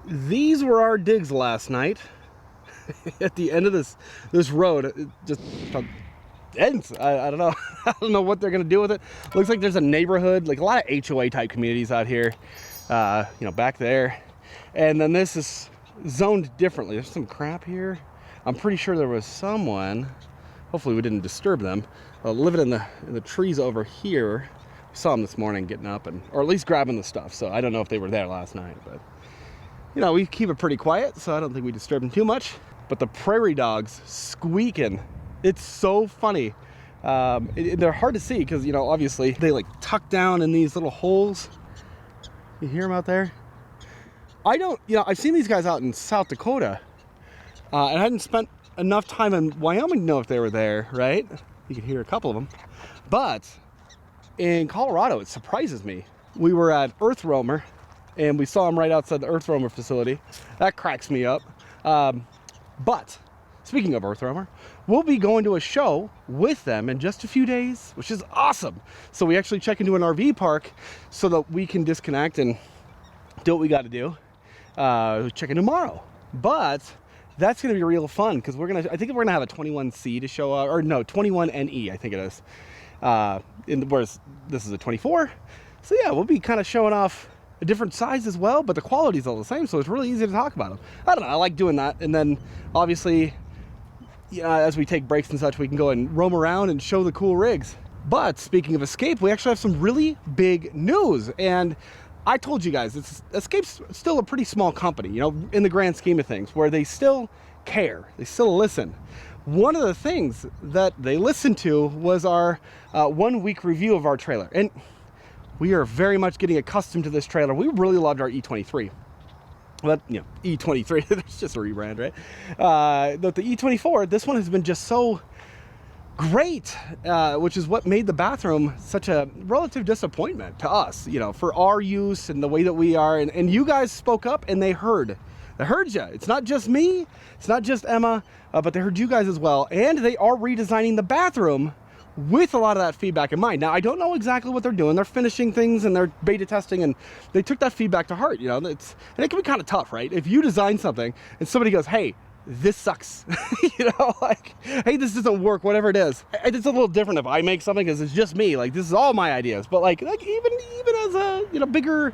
these were our digs last night. At the end of this road, it just ends. I don't know. I don't know what they're gonna do with it. Looks like there's a neighborhood, like a lot of HOA type communities out here, you know, back there. And then this is zoned differently. There's some crap here. I'm pretty sure there was someone, hopefully we didn't disturb them, living in the trees over here. We saw them this morning getting up, or at least grabbing the stuff. So I don't know if they were there last night, but you know, we keep it pretty quiet, so I don't think we disturb them too much. But the prairie dogs squeaking, it's so funny. They're hard to see because, you know, obviously they like tuck down in these little holes. You hear them out there? I don't, you know, I've seen these guys out in South Dakota, and I hadn't spent enough time in Wyoming to know if they were there, right? You can hear a couple of them. But in Colorado, it surprises me. We were at Earth Roamer, and we saw them right outside the Earth Roamer facility. That cracks me up. But speaking of Earth Roamer, we'll be going to a show with them in just a few days, which is awesome. So we actually check into an RV park so that we can disconnect and do what we got to do. Check in tomorrow. But that's going to be real fun because I think we're going to have a 21C to show up, or no, 21NE, I think it is. Whereas this is a 24. So yeah, we'll be kind of showing off a different size as well, but the quality's all the same, so it's really easy to talk about them. I don't know, I like doing that. And then obviously, as we take breaks and such, we can go and roam around and show the cool rigs. But speaking of Escape, we actually have some really big news. And I told you guys, Escape's still a pretty small company, you know, in the grand scheme of things, where they still care, they still listen. One of the things that they listened to was our 1 week review of our trailer. And we are very much getting accustomed to this trailer. We really loved our E23. But, you know, E23, it's just a rebrand, right? But the E24, this one has been just so great, which is what made the bathroom such a relative disappointment to us, you know, for our use and the way that we are. And you guys spoke up and they heard. They heard you. It's not just me. It's not just Emma, but they heard you guys as well. And they are redesigning the bathroom with a lot of that feedback in mind. Now, I don't know exactly what they're doing. They're finishing things and they're beta testing, and they took that feedback to heart, you know. And it can be kind of tough, right? If you design something and somebody goes, hey, this sucks, you know, like, hey, this doesn't work, whatever it is. It's a little different if I make something because it's just me, like, this is all my ideas. But like even as a, you know, bigger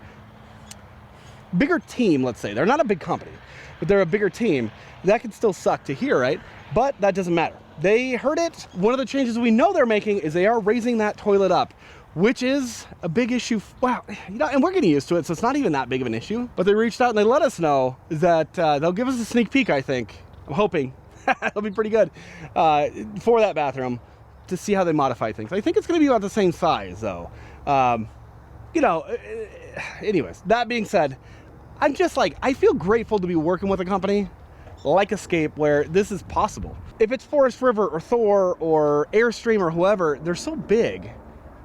team, let's say, they're not a big company, but they're a bigger team, that can still suck to hear, right? But that doesn't matter. They heard it. One of the changes we know they're making is they are raising that toilet up, which is a big issue. Wow, you know, and we're getting used to it, so it's not even that big of an issue. But they reached out and they let us know that they'll give us a sneak peek, I think. I'm hoping. It'll be pretty good for that bathroom to see how they modify things. I think it's going to be about the same size, though. You know, anyways, that being said, I'm just like, I feel grateful to be working with a company like Escape where this is possible. If it's Forest River or Thor or Airstream or whoever, they're so big,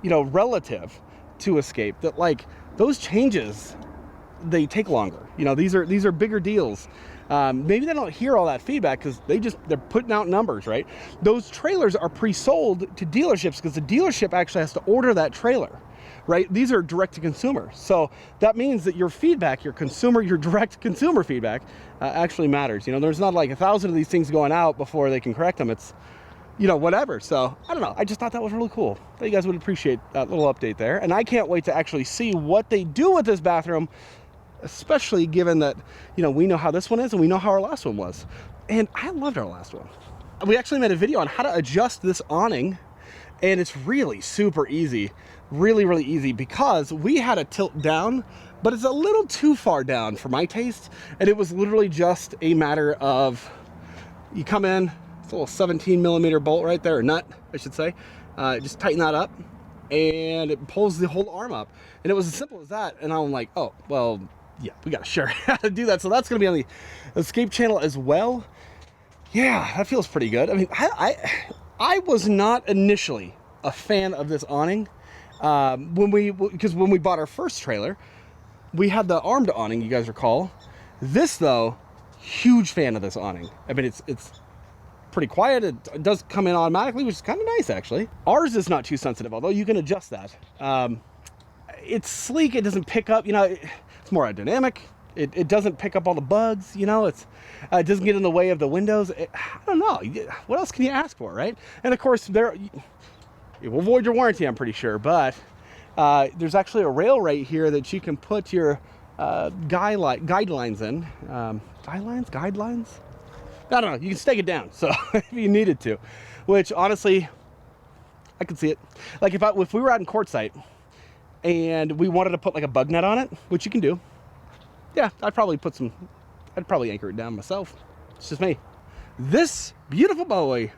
you know, relative to Escape, that like those changes, they take longer. You know, these are bigger deals. Maybe they don't hear all that feedback because they're putting out numbers, right? Those trailers are pre-sold to dealerships because the dealership actually has to order that trailer, right? These are direct to consumer. So that means that your feedback, your direct consumer feedback actually matters. You know, there's not like 1,000 of these things going out before they can correct them. It's, you know, whatever. So I don't know. I just thought that was really cool. I thought you guys would appreciate that little update there. And I can't wait to actually see what they do with this bathroom, especially given that, you know, we know how this one is and we know how our last one was. And I loved our last one. We actually made a video on how to adjust this awning, and it's really super easy. Really, really easy, because we had a tilt down, but it's a little too far down for my taste. And it was literally just a matter of, you come in, it's a little 17 millimeter bolt right there, or nut, I should say. Just tighten that up and it pulls the whole arm up. And it was as simple as that. And I'm like, oh, well, yeah, we got to share how to do that. So that's going to be on the Escape channel as well. Yeah, that feels pretty good. I mean, I was not initially a fan of this awning. Because when we bought our first trailer, we had the armed awning, you guys recall. This, though, huge fan of this awning. I mean, it's pretty quiet. It does come in automatically, which is kind of nice, actually. Ours is not too sensitive, although you can adjust that. It's sleek. It doesn't pick up, you know, it's more aerodynamic. It doesn't pick up all the bugs, you know. It doesn't get in the way of the windows. I don't know. What else can you ask for, right? And of course, it will void your warranty, I'm pretty sure. But there's actually a rail right here that you can put your guidelines in. Guidelines? I don't know. You can stake it down, so if you needed to. Which honestly, I could see it. Like if we were out in Quartzsite and we wanted to put like a bug net on it, which you can do. Yeah, I'd probably anchor it down myself. It's just me. This beautiful boy,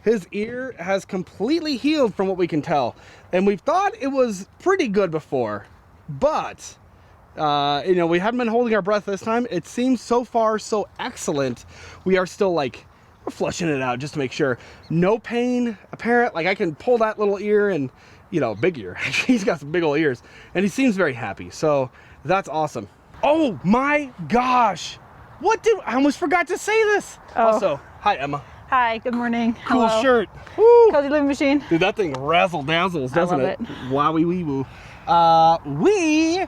his ear has completely healed from what we can tell. And we've thought it was pretty good before, but you know, we haven't been holding our breath this time. It seems so far so excellent. We are still like, we're flushing it out just to make sure. No pain apparent. Like I can pull that little ear and, you know, big ear. He's got some big old ears and he seems very happy. So that's awesome. Oh my gosh. I almost forgot to say this. Oh. Also, hi Emma. Hi, good morning. Cool Hello. Shirt. Woo. Cozy living machine. Dude, that thing razzle dazzles, doesn't it? Wowie wee woo. We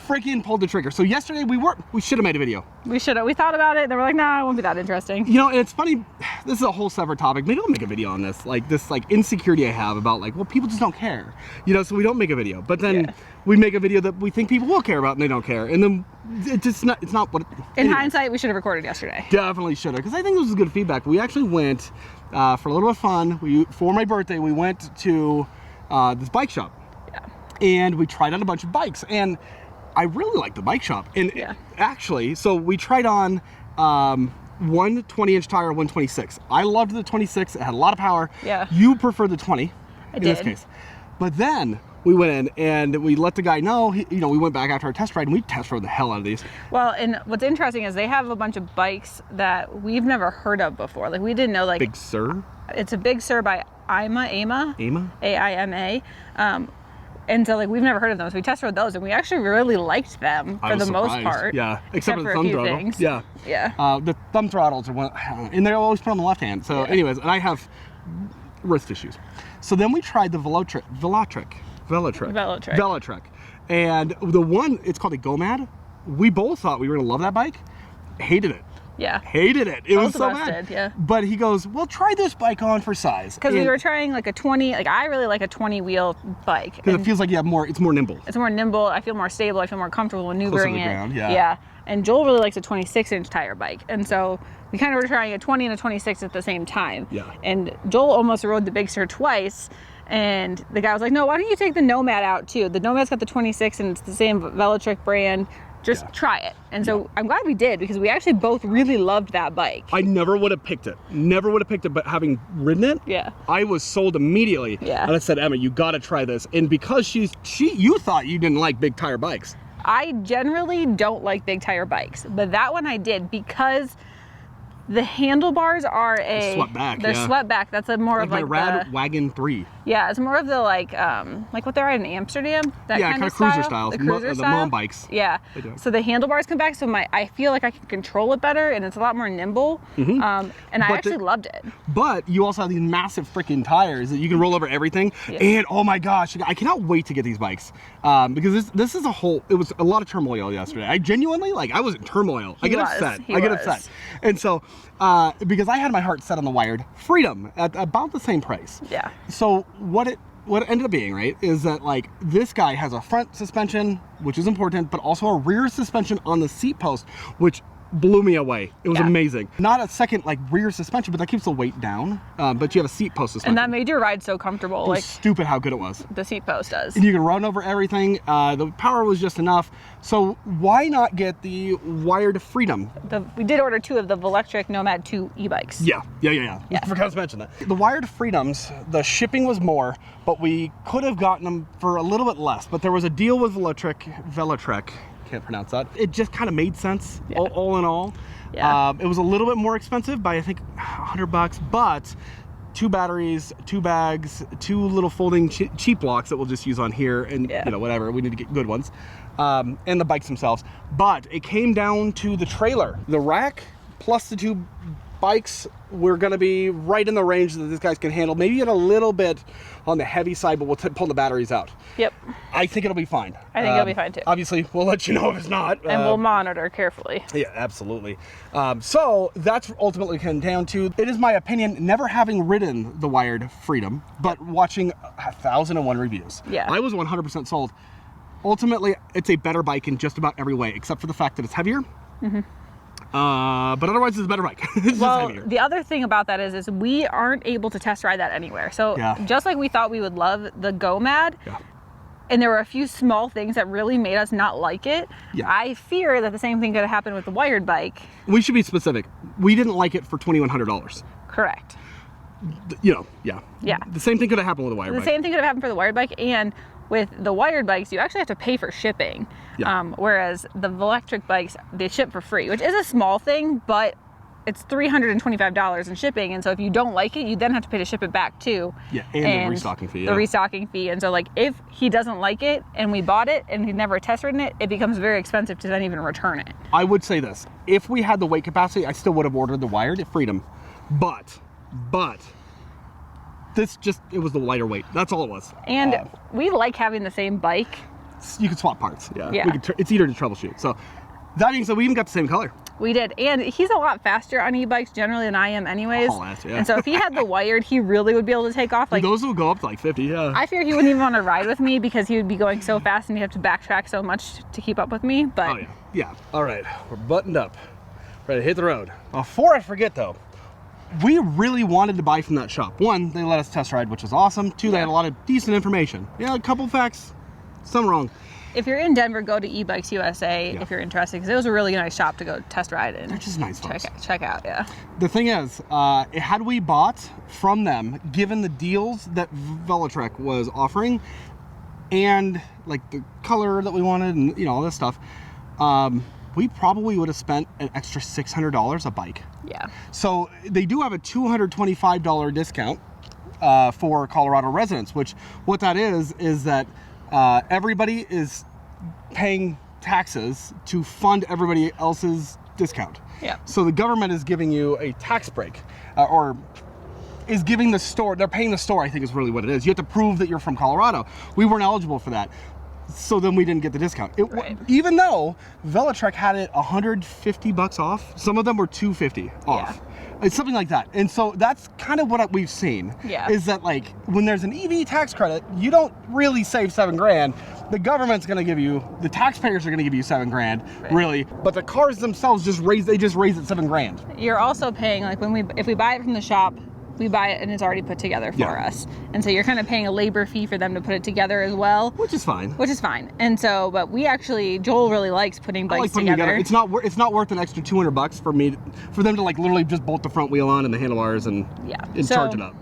freaking pulled the trigger. So yesterday we should have made a video. We should have. We thought about it. Then we're like, nah, it won't be that interesting. You know, and it's funny. This is a whole separate topic. Maybe I'll make a video on this. Like this, like insecurity I have about like, well, people just don't care. You know, so we don't make a video. But then we make a video that we think people will care about, and they don't care. And then it's not what. In hindsight, we should have recorded yesterday. Definitely should have, because I think this was good feedback. We actually went for a little bit of fun. For my birthday, we went to this bike shop. Yeah. And we tried out a bunch of bikes, and I really like the bike shop. And actually, so we tried on one 20-inch tire, 126. I loved the 26. It had a lot of power. Yeah. You prefer the 20 in this case. But then we went in and we let the guy know, you know, we went back after our test ride and we test rode the hell out of these. Well, and what's interesting is they have a bunch of bikes that we've never heard of before. Like we didn't know, like Big Sur. It's a Big Sur by AIMA. A-I-M-A. And so like we've never heard of them, so we test rode those, and we actually really liked them for the most part. Yeah, except for the thumb throttle. Things. Yeah, yeah. The thumb throttles are one, and they're always put on the left hand. So, anyways, and I have wrist issues. So then we tried the Velotric, and the one, it's called a Nomad. We both thought we were gonna love that bike. Hated it. Yeah. Hated it. It was so bad. Yeah. But he goes, well, try this bike on for size. Because we were trying like a 20, like I really like a 20 wheel bike. Because it feels like you have more, it's more nimble. It's more nimble. I feel more stable. I feel more comfortable maneuvering it. Ground, yeah. And Joel really likes a 26-inch tire bike. And so we kind of were trying a 20 and a 26 at the same time. Yeah. And Joel almost rode the Big Sur twice. And the guy was like, no, why don't you take the Nomad out too? The Nomad's got the 26 and it's the same Velotric brand. Just try it. And so I'm glad we did, because we actually both really loved that bike. I never would have picked it. Never would have picked it, but having ridden it, I was sold immediately. Yeah. And I said, Emma, you got to try this. And because you thought you didn't like big tire bikes. I generally don't like big tire bikes, but that one I did, because the handlebars are swept back. They're swept back. That's a more like of like Rad Wagon 3. Yeah, it's more of the like what they ride in Amsterdam. That kind of cruiser styles. The cruiser the mom bikes. Yeah. So the handlebars come back, so I feel like I can control it better, and it's a lot more nimble. And I actually loved it. But you also have these massive freaking tires that you can roll over everything. Yeah. And oh my gosh, I cannot wait to get these bikes, because this is it was a lot of turmoil yesterday. I genuinely, like, I was in turmoil. I get upset. And so because I had my heart set on the Wired Freedom at about the same price. Yeah. So what it ended up being, right, is that like this guy has a front suspension, which is important, but also a rear suspension on the seat post, which blew me away. It was amazing. Not a second like rear suspension, but that keeps the weight down. But you have a seat post suspension. And that made your ride so comfortable. It was stupid how good it was. The seat post does. And you can run over everything. The power was just enough. So why not get the Wired Freedom? We did order 2 of the Velotric Nomad 2 e-bikes. Yeah. I forgot to mention that. The Wired Freedoms, the shipping was more, but we could have gotten them for a little bit less. But there was a deal with Velotric. Can't pronounce that. It just kind of made sense, all in all. Yeah. It was a little bit more expensive by, I think, $100, but 2 batteries, 2 bags, 2 little folding cheap blocks that we'll just use on here, and you know, whatever, we need to get good ones, and the bikes themselves. But it came down to the trailer, the rack plus the 2 bikes, we're going to be right in the range that this guys can handle. Maybe a little bit on the heavy side, but we'll pull the batteries out. Yep. I think it'll be fine. I think it'll be fine too. Obviously, we'll let you know if it's not. And we'll monitor carefully. Yeah, absolutely. So that's ultimately come down to, it is my opinion, never having ridden the Wired Freedom, but watching 1,001 reviews. Yeah. I was 100% sold. Ultimately, it's a better bike in just about every way, except for the fact that it's heavier. Mm-hmm. But otherwise, it's a better bike. It's well, just heavier. The other thing about that is we aren't able to test ride that anywhere. So just like we thought we would love the Nomad, and there were a few small things that really made us not like it, I fear that the same thing could have happened with the Wired bike. We should be specific. We didn't like it for $2,100. Correct. You know, yeah. The same thing could have happened with the Wired bike. The same thing could have happened for the Wired bike, and with the Wired bikes, you actually have to pay for shipping. Whereas the Velotric bikes, they ship for free, which is a small thing, but it's $325 in shipping. And so if you don't like it, you then have to pay to ship it back too. Yeah, and the restocking fee. The restocking fee. And so like if he doesn't like it and we bought it and he's never test ridden it, it becomes very expensive to then even return it. I would say this, if we had the weight capacity, I still would have ordered the Wired Freedom, but this just, it was the lighter weight. That's all it was. And we like having the same bike. You can swap parts. Yeah. It's easier to troubleshoot. So that being said, we even got the same color. We did. And he's a lot faster on e-bikes generally than I am anyways. And so if he had the Wired, he really would be able to take off. Like those will go up to like 50, I fear he wouldn't even want to ride with me because he would be going so fast and he'd have to backtrack so much to keep up with me. But yeah. All right, we're buttoned up, ready to hit the road. Before I forget though, we really wanted to buy from that shop. One, they let us test ride, which is awesome. Two, they had a lot of decent information. Yeah, a couple facts, some wrong. If you're in Denver, go to eBikes USA if you're interested, because it was a really nice shop to go test ride in. They're just nice folks. Check out, The thing is, had we bought from them, given the deals that Velotric was offering, and like the color that we wanted, and all this stuff, we probably would have spent an extra $600 a bike. Yeah. So they do have a $225 discount for Colorado residents, which what that is that everybody is paying taxes to fund everybody else's discount. Yeah. So the government is giving you a tax break, or is giving the store, they're paying the store, I think is really what it is. You have to prove that you're from Colorado. We weren't eligible for that. So then we didn't get the discount. Even though Velotric had it $150 off, some of them were $250 off. It's something like that. And so that's kind of what we've seen. Is that like when there's an EV tax credit, you don't really save $7,000. The government's going to give you, the taxpayers are going to give you $7,000, really. But the cars themselves just raise it $7,000. You're also paying, like if we buy it from the shop, we buy it and it's already put together for us. And so you're kind of paying a labor fee for them to put it together as well. Which is fine. And so, but we actually, Joel really likes putting bikes together. It's not worth an extra $200 for them to like literally just bolt the front wheel on and the handlebars and charge it up.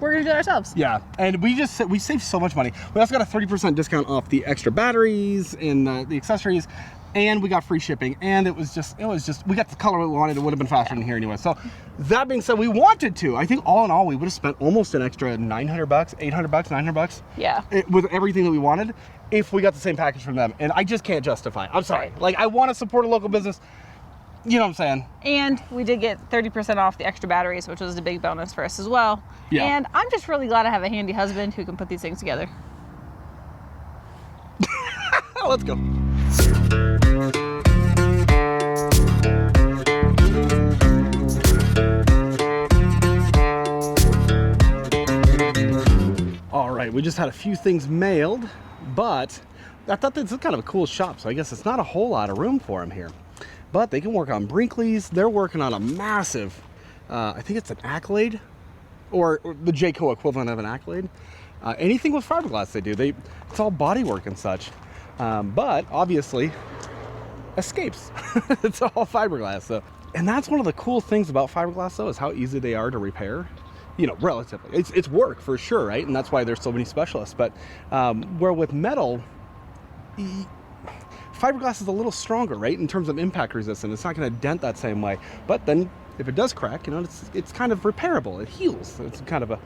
We're gonna do it ourselves. Yeah, and we save so much money. We also got a 30% discount off the extra batteries and the accessories. And we got free shipping, and it was just we got the color we wanted. It would have been faster than here anyway. So that being said, we wanted to. I think all in all, we would have spent almost an extra $900, $800, $900. Yeah. With everything that we wanted, if we got the same package from them, and I just can't justify it. I'm sorry. Like I want to support a local business. You know what I'm saying? And we did get 30% off the extra batteries, which was a big bonus for us as well. Yeah. And I'm just really glad I have a handy husband who can put these things together. Let's go. All right, we just had a few things mailed, but I thought this was kind of a cool shop, so I guess it's not a whole lot of room for them here. But they can work on Brinkley's. They're working on a massive, I think it's an Accolade, or the Jayco equivalent of an Accolade. Anything with fiberglass they do, it's all bodywork and such. But obviously, Escapes. It's all fiberglass. So, and that's one of the cool things about fiberglass, though, is how easy they are to repair. Relatively. It's work for sure, right? And that's why there's so many specialists. But where with metal, fiberglass is a little stronger, right, in terms of impact resistance. It's not going to dent that same way. But then, if it does crack, it's kind of repairable. It heals. It's kind of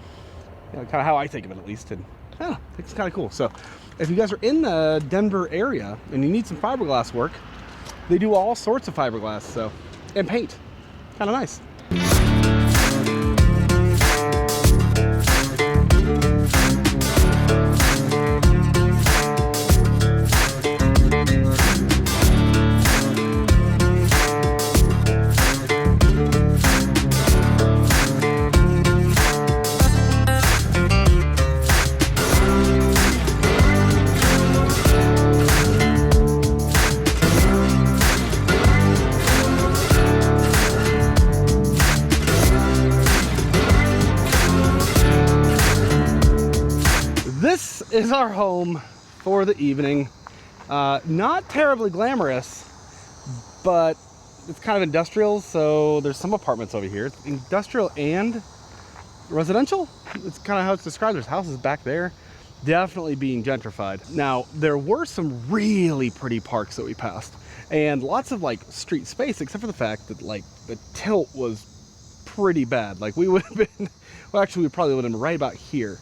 how I think of it, at least. And it's kind of cool. So, if you guys are in the Denver area and you need some fiberglass work, they do all sorts of fiberglass. So, and paint, kind of nice. is our home for the evening. Not terribly glamorous, but it's kind of industrial, so there's some apartments over here. It's industrial and residential. It's kind of how it's described. There's houses back there, definitely being gentrified. Now, there were some really pretty parks that we passed, and lots of like street space, except for the fact that like the tilt was pretty bad. Like we would have been, well, actually we probably would have been right about here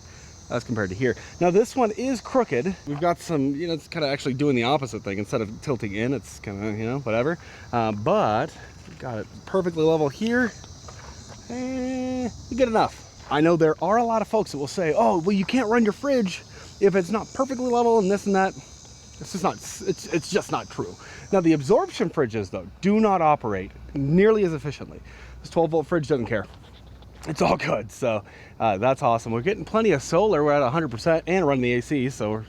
as compared to here. Now this one is crooked. We've got some, you know, it's kind of actually doing the opposite thing. Instead of tilting in, it's kind of, you know, whatever. But we've got it perfectly level here. Good enough. I know there are a lot of folks that will say, oh, well, you can't run your fridge if it's not perfectly level and this and that. It's just not, it's just not true. Now the absorption fridges though, do not operate nearly as efficiently. This 12-volt fridge doesn't care. It's all good, so that's awesome. We're getting plenty of solar. We're at 100% and running the AC, so we're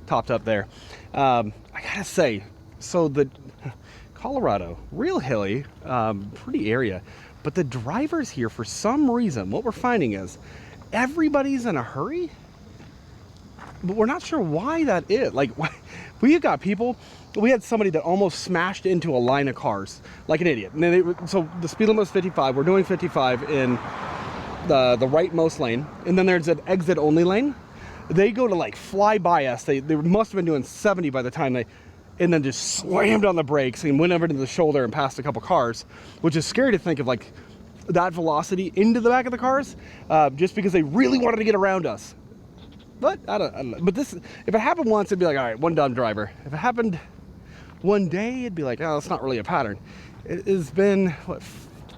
topped up there. I gotta say, so the Colorado, real hilly, pretty area, but the drivers here, for some reason, what we're finding is everybody's in a hurry, but we're not sure why that is. Like, we've got people, we had somebody that almost smashed into a line of cars like an idiot. And so the speed limit was 55. We're doing 55 in the rightmost lane, and then there's an exit only lane. They go to like fly by us. They must have been doing 70 by the time and then just slammed on the brakes and went over to the shoulder and passed a couple cars, which is scary to think of, like that velocity into the back of the cars, just because they really wanted to get around us. But I don't know. But this, if it happened once, it'd be like, all right, one dumb driver. If it happened one day, it'd be like, oh, it's not really a pattern. It has been, what,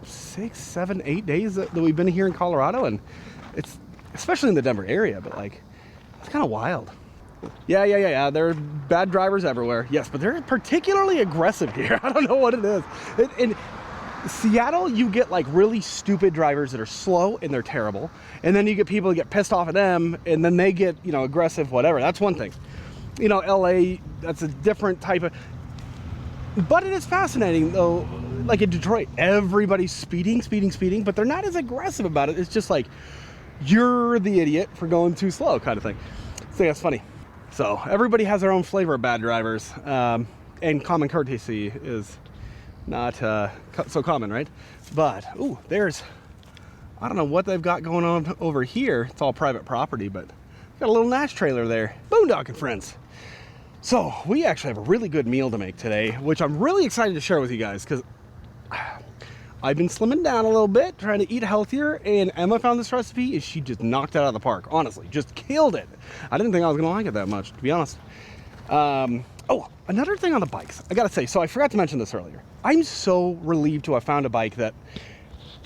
6, 7, 8 days that we've been here in Colorado, and it's, especially in the Denver area, but like, it's kind of wild. Yeah. There are bad drivers everywhere. Yes, but they're particularly aggressive here. I don't know what it is. In Seattle, you get like really stupid drivers that are slow and they're terrible. And then you get people that get pissed off at them and then they get, you know, aggressive, whatever. That's one thing. You know, LA, that's a different type of, but it is fascinating though. Like in Detroit, everybody's speeding, but they're not as aggressive about it. It's just like, you're the idiot for going too slow kind of thing. So that's funny. So everybody has their own flavor of bad drivers, and common courtesy is not so common, right? But, ooh, there's, I don't know what they've got going on over here. It's all private property, but got a little Nash trailer there. Boondocking, friends. So we actually have a really good meal to make today, which I'm really excited to share with you guys, because I've been slimming down a little bit, trying to eat healthier, and Emma found this recipe, and she just knocked it out of the park. Honestly, just killed it. I didn't think I was gonna like it that much, to be honest. Oh, another thing on the bikes, I gotta say, so I forgot to mention this earlier. I'm so relieved to have found a bike that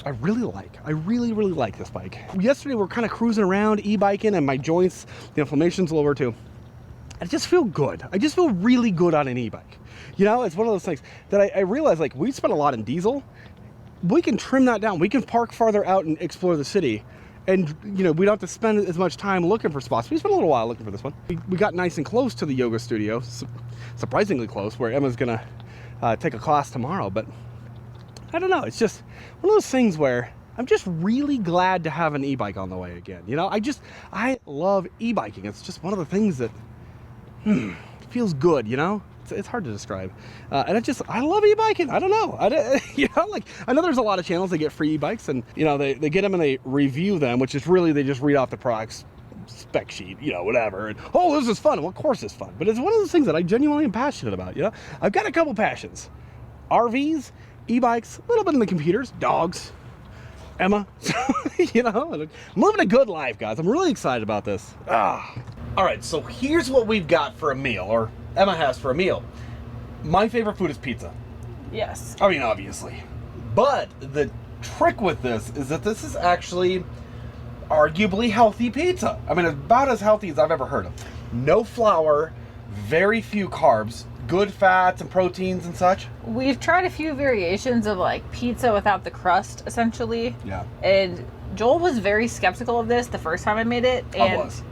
I really like. I really like this bike. Yesterday, we're kind of cruising around, e-biking, and my joints, the inflammation's lower too. I just feel good. I just feel really good on an e-bike. You know, it's one of those things that I realize, like, we spent a lot in diesel. We can trim that down. We can park farther out and explore the city. And, you know, we don't have to spend as much time looking for spots. We spent a little while looking for this one. We got nice and close to the yoga studio, surprisingly close, where Emma's gonna take a class tomorrow. But I don't know, it's just one of those things where I'm just really glad to have an e-bike on the way again. You know, I love e-biking. It's just one of the things that feels good, you know? It's hard to describe. And I love e-biking. I don't know. You know, like, I know there's a lot of channels that get free e-bikes, and, you know, they get them and they review them, which is really, they just read off the product's spec sheet, you know, whatever. And, oh, this is fun. Well, of course it's fun. But it's one of those things that I genuinely am passionate about, you know? I've got a couple passions. RVs, e-bikes, a little bit in the computers, dogs, Emma. You know, I'm living a good life, guys. I'm really excited about this. All right, so here's what we've got for a meal, or Emma has for a meal. My favorite food is pizza. Yes. I mean, obviously. But the trick with this is that this is actually arguably healthy pizza. I mean, about as healthy as I've ever heard of. No flour, very few carbs, good fats and proteins and such. We've tried a few variations of like pizza without the crust, essentially. Yeah. And Joel was very skeptical of this the first time I made it. And I was.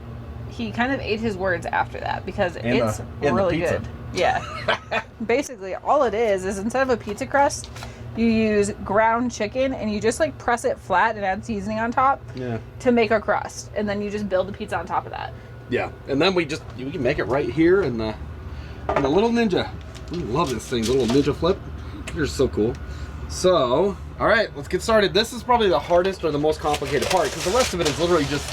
He kind of ate his words after that because it's really good. Yeah. Basically, all it is instead of a pizza crust, you use ground chicken and you just like press it flat and add seasoning on top to make a crust. And then you just build the pizza on top of that. Yeah, and then we can make it right here in the little Ninja. I love this thing, the little Ninja flip. They're so cool. So, all right, let's get started. This is probably the hardest or the most complicated part because the rest of it is literally just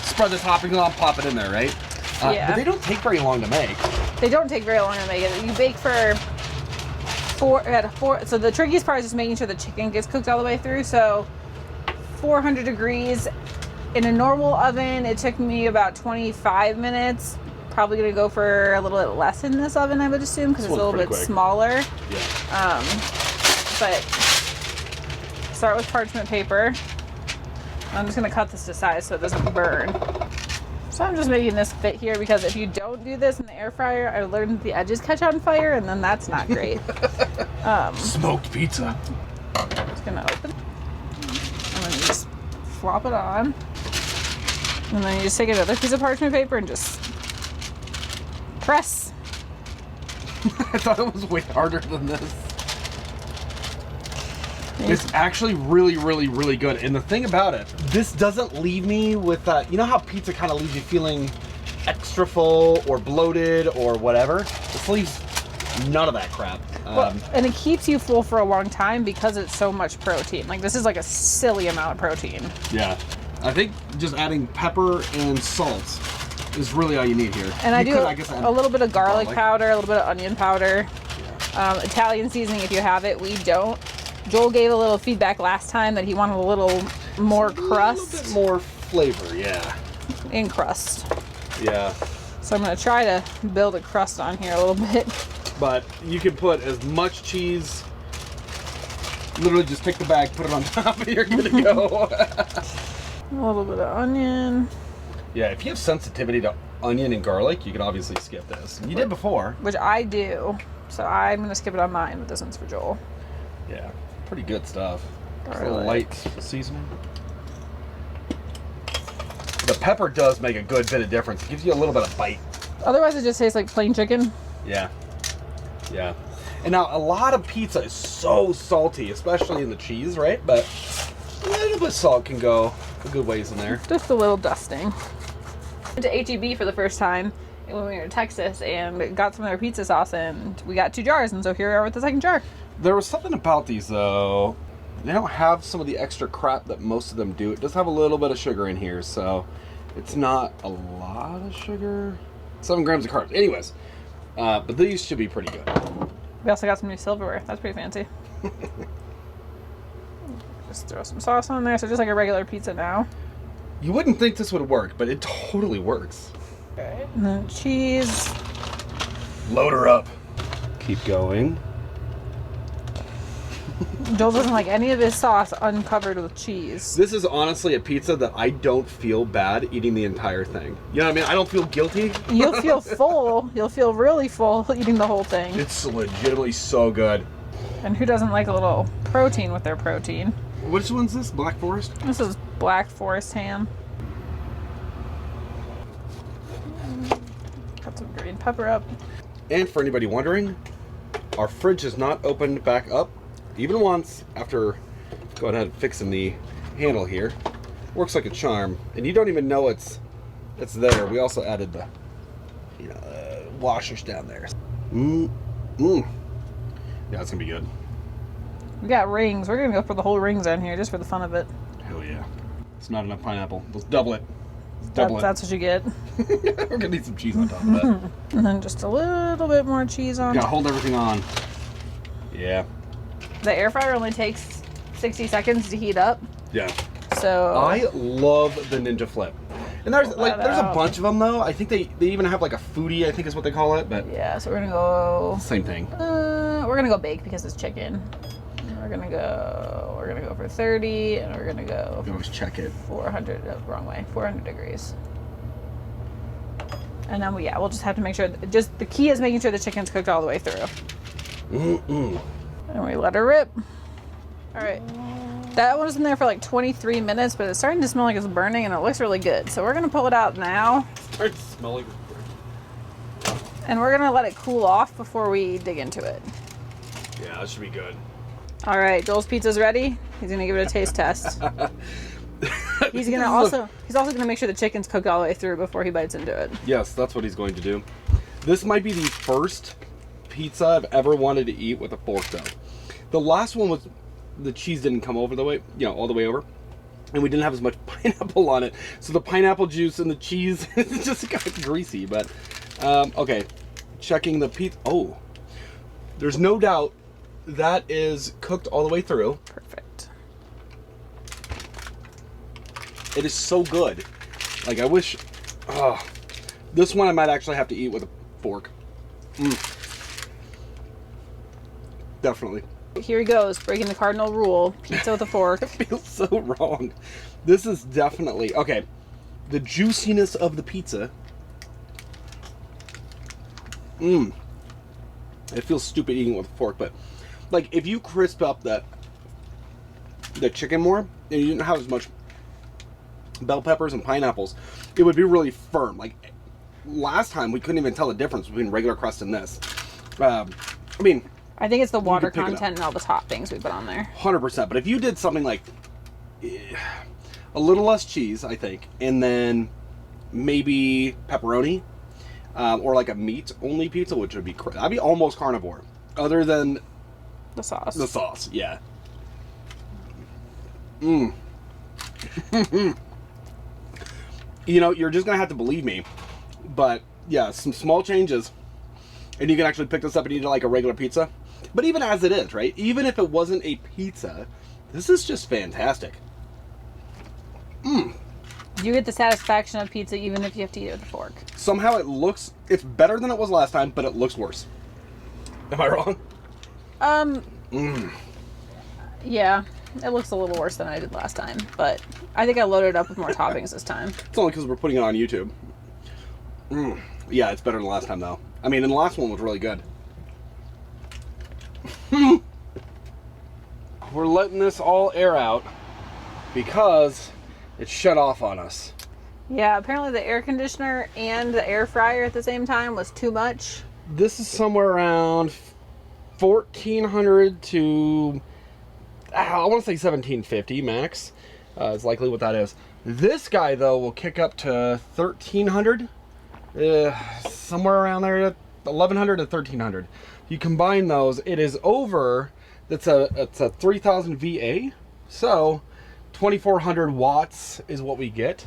spread the toppings on, pop it in there, right? Yeah. But they don't take very long to make. They don't take very long to make it. You bake for four. So the trickiest part is just making sure the chicken gets cooked all the way through. So 400 degrees. In a normal oven, it took me about 25 minutes. Probably gonna go for a little bit less in this oven, I would assume, because it's a little bit smaller. Yeah. But start with parchment paper. I'm just gonna cut this to size so it doesn't burn. So I'm just making this fit here because if you don't do this in the air fryer, I learned that the edges catch on fire and then that's not great. Smoked pizza. Just gonna open and then you just flop it on. And then you just take another piece of parchment paper and just press. I thought it was way harder than this. It's actually really, really, really good. And the thing about it, this doesn't leave me with you know how pizza kind of leaves you feeling extra full or bloated or whatever? This leaves none of that crap. Well, and it keeps you full for a long time because it's so much protein. Like this is like a silly amount of protein. Yeah. I think just adding pepper and salt is really all you need here. And I do a little bit of garlic powder, a little bit of onion powder, Italian seasoning if you have it. We don't. Joel gave a little feedback last time that he wanted a little more crust. A little bit more flavor, yeah. In crust. Yeah. So I'm going to try to build a crust on here a little bit. But you can put as much cheese, literally just take the bag, put it on top, and you're good to go. A little bit of onion. Yeah, if you have sensitivity to onion and garlic, you can obviously skip this. You did before. Which I do. So I'm going to skip it on mine, but this one's for Joel. Yeah, pretty good stuff. Just a Garlic. little light seasoning. The pepper does make a good bit of difference. It gives you a little bit of bite. Otherwise it just tastes like plain chicken. Yeah. Yeah. And now a lot of pizza is so salty, especially in the cheese, right? But a little bit of salt can go a good ways in there. Just a little dusting. Went to HEB for the first time when we were in Texas and got some of their pizza sauce and we got 2 jars and so here we are with the second jar. There was something about these though. They don't have some of the extra crap that most of them do. It does have a little bit of sugar in here, so it's not a lot of sugar. 7 grams of carbs. Anyways, but these should be pretty good. We also got some new silverware. That's pretty fancy. Just throw some sauce on there, so just like a regular pizza now. You wouldn't think this would work, but it totally works. Okay, and then cheese. Load her up. Keep going. Joel doesn't like any of his sauce uncovered with cheese. This is honestly a pizza that I don't feel bad eating the entire thing. You know what I mean? I don't feel guilty. You'll feel full. You'll feel really full eating the whole thing. It's legitimately so good. And who doesn't like a little protein with their protein? Which one's this? Black Forest? This is Black Forest ham. Cut some green pepper up. And for anybody wondering, our fridge is not opened back up even once after going ahead and fixing the handle here. Works like a charm, and you don't even know it's there. We also added the washers down there. Yeah, it's gonna be good. We got rings. We're gonna go for the whole rings on here just for the fun of it. Hell yeah. It's not enough pineapple. Let's double it. Double it. That's what you get. We're gonna need some cheese on top of that. And then just a little bit more cheese on. Gotta hold everything on. Yeah. The air fryer only takes 60 seconds to heat up. Yeah. So I love the Ninja Flip. And there's a bunch of them though. I think they even have like a foodie, I think is what they call it, but yeah, so we're gonna go same thing. We're gonna go bake because it's chicken. We're gonna go for 30 and we're gonna go You can always check it. 400 wrong way, 400 degrees. And then we'll just have to make sure just the key is making sure the chicken's cooked all the way through. And we let her rip. All right. That was in there for like 23 minutes, but it's starting to smell like it's burning and it looks really good. So we're gonna pull it out now. Starting to smell like it's burning. And we're gonna let it cool off before we dig into it. Yeah, that should be good. All right, Joel's pizza's ready. He's gonna give it a taste test. He's also gonna make sure the chickens cook all the way through before he bites into it. Yes, that's what he's going to do. This might be the first pizza I've ever wanted to eat with a fork, though. The last one was the cheese didn't come over the way, all the way over, and we didn't have as much pineapple on it, so the pineapple juice and the cheese just got greasy. But okay, checking the pizza. Oh, there's no doubt that is cooked all the way through. Perfect. It is so good. Like, I wish. This one I might actually have to eat with a fork. Definitely. Here he goes, breaking the cardinal rule. Pizza with a fork. It feels so wrong. This is definitely... Okay, the juiciness of the pizza. It feels stupid eating it with a fork, but... Like, if you crisp up the chicken more, and you didn't have as much bell peppers and pineapples, it would be really firm. Like, last time, we couldn't even tell the difference between regular crust and this. I mean... I think it's the water content and all the toppings we put on there. 100%. But if you did something like a little less cheese, I think, and then maybe pepperoni, or like a meat-only pizza, which would be I'd be almost carnivore, other than the sauce. The sauce, yeah. You're just gonna have to believe me, but yeah, some small changes, and you can actually pick this up and eat it like a regular pizza. But even as it is, right? Even if it wasn't a pizza, this is just fantastic. You get the satisfaction of pizza even if you have to eat it with a fork. Somehow it's better than it was last time, but it looks worse. Am I wrong? Yeah, it looks a little worse than I did last time, but I think I loaded it up with more toppings this time. It's only because we're putting it on YouTube. Yeah, it's better than last time, though. I mean, and the last one was really good. We're letting this all air out because it shut off on us. Yeah, apparently the air conditioner and the air fryer at the same time was too much. This is somewhere around 1,400 to, I want to say 1,750 max. Is likely what that is. This guy, though, will kick up to 1,300. Somewhere around there, 1,100 to 1,300. You combine those, it is over. It's a 3,000 VA, so 2,400 watts is what we get.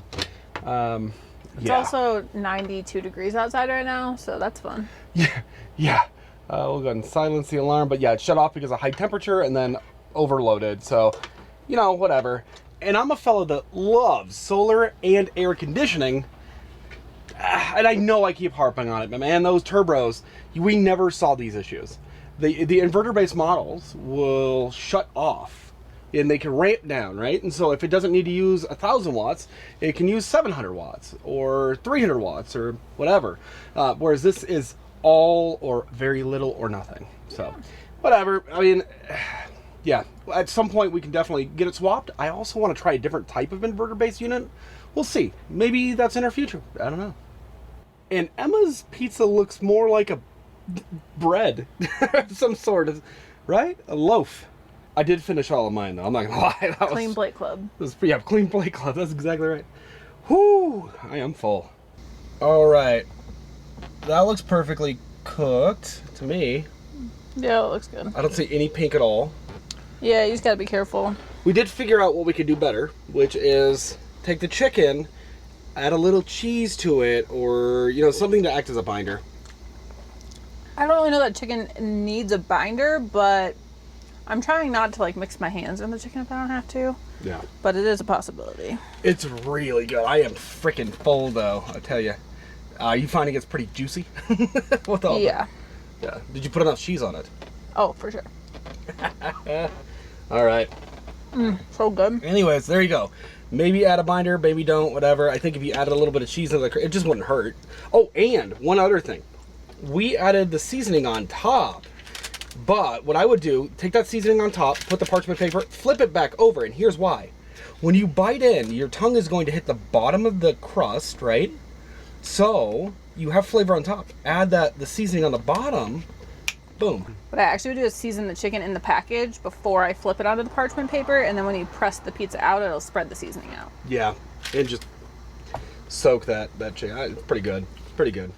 It's also 92 degrees outside right now, so that's fun. Yeah. We'll go ahead and silence the alarm, but yeah, it shut off because of high temperature and then overloaded. So, whatever. And I'm a fellow that loves solar and air conditioning. And I know I keep harping on it, but man, those turbos, we never saw these issues. The inverter-based models will shut off, and they can ramp down, right? And so if it doesn't need to use 1,000 watts, it can use 700 watts or 300 watts or whatever. Whereas this is all or very little or nothing. So, whatever. I mean, yeah, at some point we can definitely get it swapped. I also want to try a different type of inverter-based unit. We'll see. Maybe that's in our future. I don't know. And Emma's pizza looks more like a bread of some sort, right? A loaf. I did finish all of mine, though. I'm not going to lie. That Clean Plate Club. Yeah, Clean Plate Club. That's exactly right. Whoo! I am full. All right. That looks perfectly cooked to me. Yeah, it looks good. I don't see any pink at all. Yeah, you just got to be careful. We did figure out what we could do better, which is take the chicken, add a little cheese to it, or, something to act as a binder. I don't really know that chicken needs a binder, but I'm trying not to, mix my hands in the chicken if I don't have to. Yeah. But it is a possibility. It's really good. I am freaking full, though, I tell you. You finding it's pretty juicy? With all yeah. Yeah. Did you put enough cheese on it? Oh, for sure. All right. So good. Anyways, there you go. Maybe add a binder, maybe don't, whatever. I think if you added a little bit of cheese into it just wouldn't hurt. Oh, and one other thing. We added the seasoning on top. But what I would do, take that seasoning on top, put the parchment paper, flip it back over, and here's why. When you bite in, your tongue is going to hit the bottom of the crust, right? So you have flavor on top. Add the seasoning on the bottom, Boom. What I actually would do is season the chicken in the package before I flip it onto the parchment paper, and then when you press the pizza out, it'll spread the seasoning out. Yeah, and just soak that chicken. It's pretty good. Pretty good.